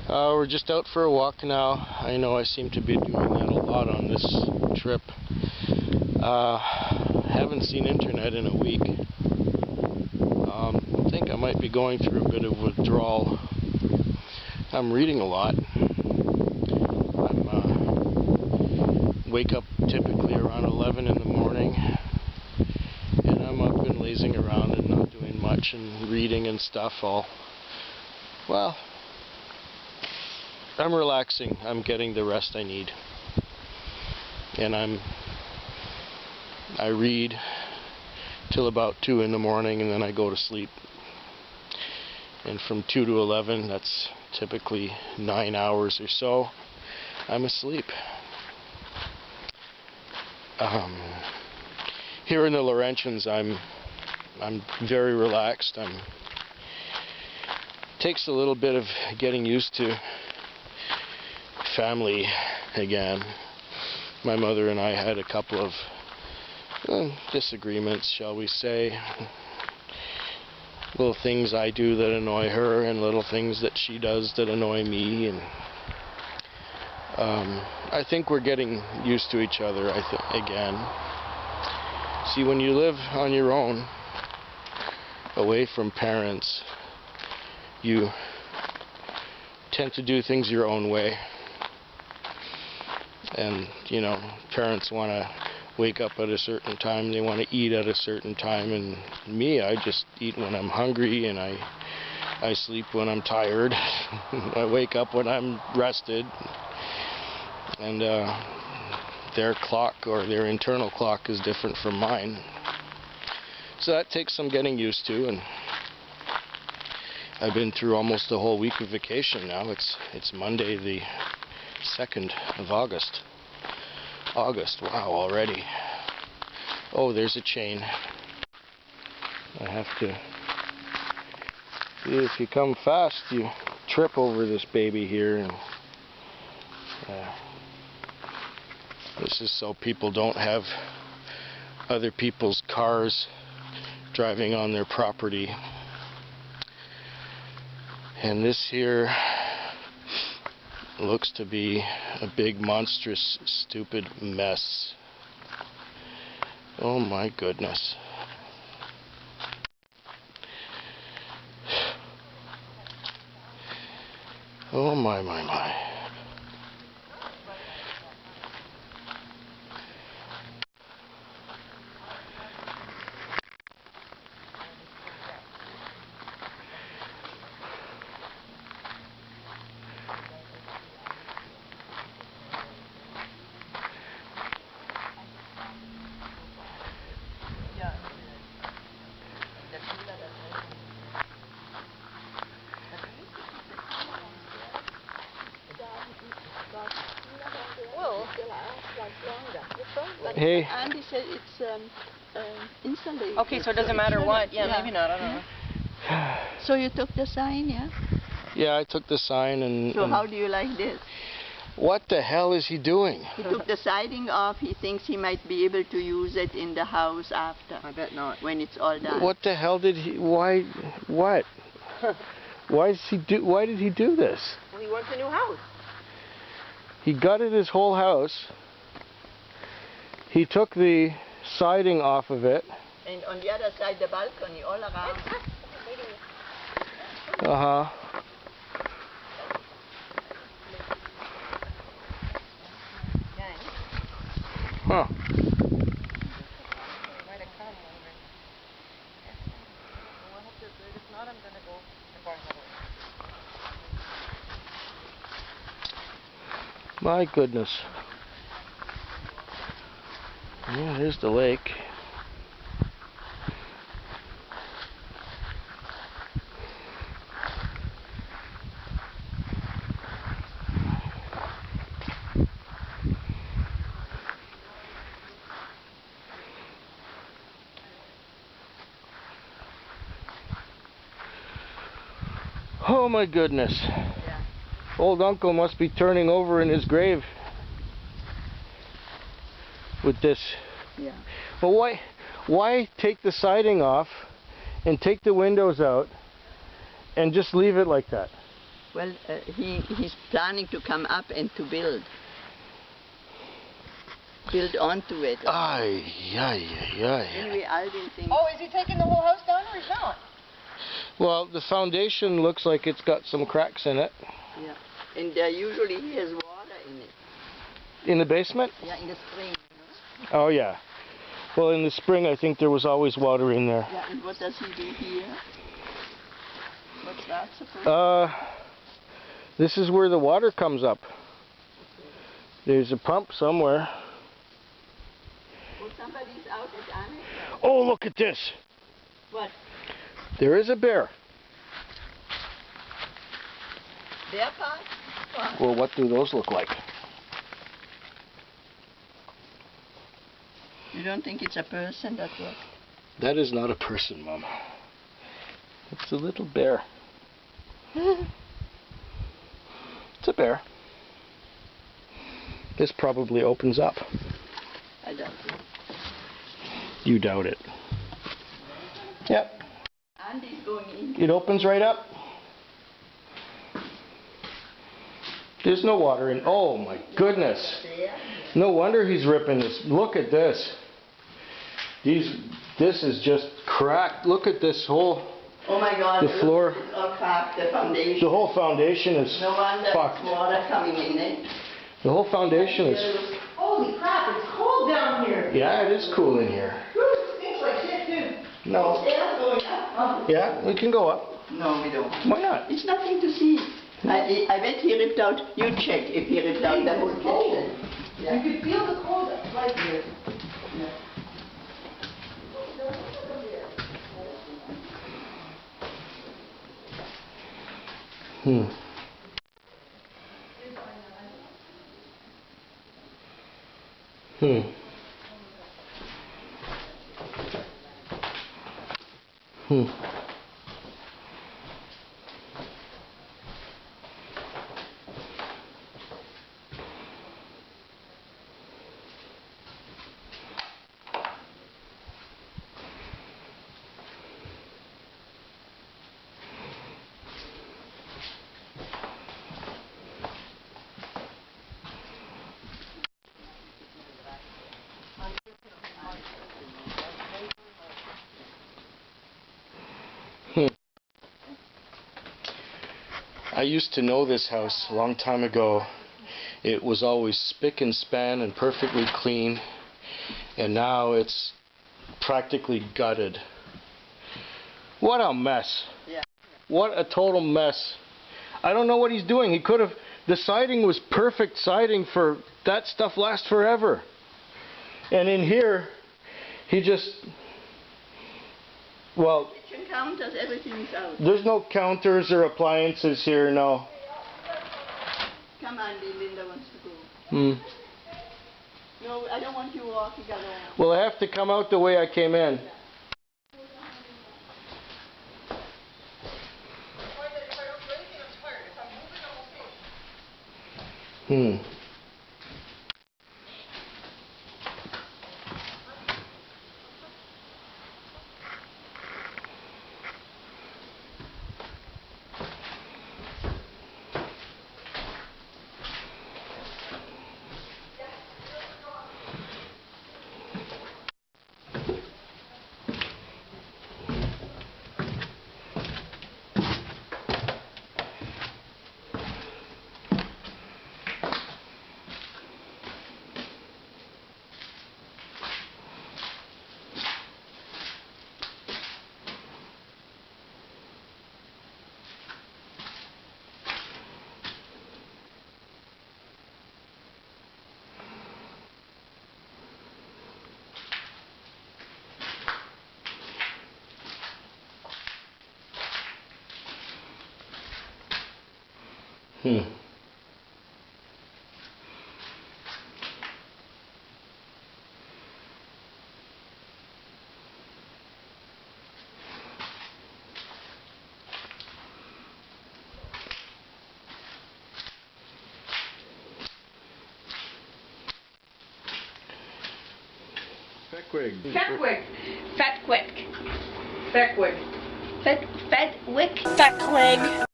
We're just out for a walk now. I know I seem to be doing that a lot on this trip. Haven't seen internet in a week. I think I might be going through a bit of withdrawal. I'm reading a lot. Wake up typically around 11 in the morning, and I'm up and lazing around and not doing much and reading and stuff. Well, I'm relaxing. I'm getting the rest I need, and I read till about 2 in the morning, and then I go to sleep. And from 2 to 11, that's typically 9 hours or so, I'm asleep. Here in the Laurentians, I'm very relaxed. Takes a little bit of getting used to family again. My mother and I had a couple of disagreements, shall we say. Little things I do that annoy her, and little things that she does that annoy me, and I think we're getting used to each other, again. See, when you live on your own, away from parents, you tend to do things your own way. And, you know, parents want to wake up at a certain time, they want to eat at a certain time, and me, I just eat when I'm hungry, and I sleep when I'm tired. I wake up when I'm rested. And their clock, or their internal clock, is different from mine. So that takes some getting used to, and I've been through almost a whole week of vacation now. It's Monday the 2nd of August. Wow, already. Oh, there's a chain. I have to... See, if you come fast, you trip over this baby here, and this is so people don't have other people's cars driving on their property. And this here looks to be a big, monstrous, stupid mess. Oh my goodness. Oh my. Hey. Andy said it's instantly. Okay, so it doesn't matter what. Yeah, maybe not. I don't know. So you took the sign, yeah? Yeah, I took the sign and... So how do you like this? What the hell is he doing? He took the siding off. He thinks he might be able to use it in the house after. I bet not. When it's all done. What the hell did he... Why... What? Why did he do this? Well, he wants a new house. He gutted his whole house. He took the siding off of it. And on the other side, the balcony, all around. Uh-huh. Huh. My goodness. Yeah, here's the lake. Oh my goodness. Yeah. Old uncle must be turning over in his grave with this. Yeah. But why take the siding off and take the windows out and just leave it like that? Well, he's planning to come up and to build onto it. Ay, ay, ay, ay. Anyway, Alvin thinks. Oh, is he taking the whole house down or he's not? Well, the foundation looks like it's got some cracks in it. Yeah, and usually he has water in it. In the basement? Yeah, in the spring. Oh, yeah. Well, in the spring, I think there was always water in there. Yeah, and what does he do here? What's that supposed This is where the water comes up. There's a pump somewhere. Oh, somebody's out at Annex. Oh, look at this. What? There is a bear. Bear park? What? Well, what do those look like? You don't think it's a person that was? That is not a person, Mom. It's a little bear. It's a bear. This probably opens up. I doubt it. You doubt it. Yep. Andy's going in. It opens right up. There's no water in. Oh my goodness. No wonder he's ripping this. Look at this. This is just cracked. Look at this whole. Oh my God. The floor. It's all cracked, the foundation. The whole foundation is No wonder fucked. there's water coming in it. The whole foundation is. Holy crap, it's cold down here. Yeah, it is cool in here. Whew, it stinks like shit too. No. Stairs going up. Yeah, we can go up. No, we don't. Why not? It's nothing to see. I bet he ripped out. You check if he ripped out the whole kitchen. Yeah. You could feel the cold right here. Hmm. Hmm. Hmm. I used to know this house a long time ago. It was always spick and span and perfectly clean, and now it's practically gutted. What a mess. Yeah. What a total mess. I don't know what he's doing. He could have, the siding was perfect siding for, that stuff lasts forever. And in here, he just, well, Kitchen counters, everything's out. there's no counters or appliances here, no. Come on, Linda wants to go. Hmm. No, I don't want you walking alone. Well, I have to come out the way I came in. Hmm. Hmm. Feckwick. Fetwick. Fetwick. Fetwick. Fetwick. Fetwick.